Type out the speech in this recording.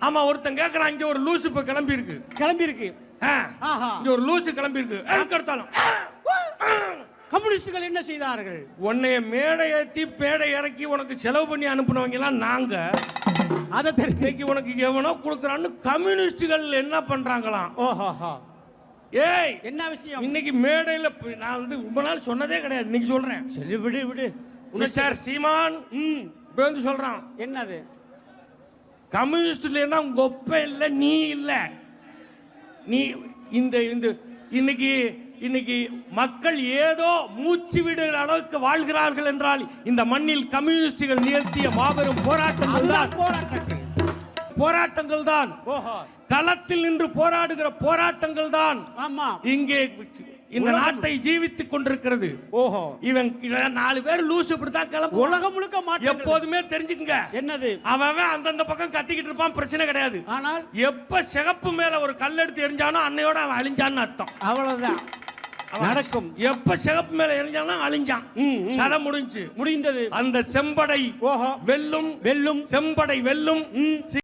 ஆமா, ஒருத்தன் கேக்குறான், இங்க ஒரு லூசு இப்ப கிளம்பி இருக்கு. இங்க ஒரு லூசு கிளம்பி இருக்கு. எடுத்தாலும் கம்யூனிஸ்டுகள் என்ன செய்தார்கள்? உன்னைய மேடை ஏத்தி பேடை இறக்கி உனக்கு செலவு பண்ணி அனுப்புனவங்க எல்லாம் நாங்க. அதை இன்னைக்கு உனக்கு எவனோ கொடுக்கறான்னு கம்யூனிஸ்டுகள் என்ன பண்றாங்களாம்? ஓஹோ, ஏய் என்ன விஷயம்? இன்னைக்கு மேடையில நான் வந்து ரொம்ப நாள் சொன்னதே கிடையாது, இன்னைக்கு சொல்றேன். சரி, விடு விடு. மிஸ்டர் சீமான் வந்து சொல்றான், என்னது? கம்யூனிஸ்ட்ல உங்க ஒப்ப இல்ல, நீ இல்ல, நீ இந்த இன்னைக்கு இன்னைக்கு மக்கள் ஏதோ மூச்சு விடுகிற அளவுக்கு வாழ்கிறார்கள் என்றால் இந்த மண்ணில் கம்யூனிஸ்டுகள் நிகழ்த்திய மாபெரும் போராட்டங்கள் தான். களத்தில் நின்று போராடுகிற போராட்டங்கள் தான் இங்கே இந்த நாட்டை ஜீவித்துக் கொண்டிருக்கிறது. இவன் 4 பேர் லூசு இப்படித்தான் கிளம்பு. உலகம் முழுக்க எப்போதுமே தெரிஞ்சுக்குங்க, என்னது அவன் அந்தந்த பக்கம் கத்திக்கிட்டு இருப்பான், பிரச்சனை கிடையாது. ஆனால் எப்ப சிகப்பு மேல ஒரு கல் எடுத்து எரிஞ்சானோ அன்னையோட அவன் அழிஞ்சான்னு அர்த்தம். அவ்வளவுதான் நடக்கும். எப்ப சிகப்பு மேல எரிஞ்சானோ அழிஞ்சான், கதை முடிஞ்சது. முடிந்தது. அந்த செம்படை வெல்லும், செம்படை வெல்லும்.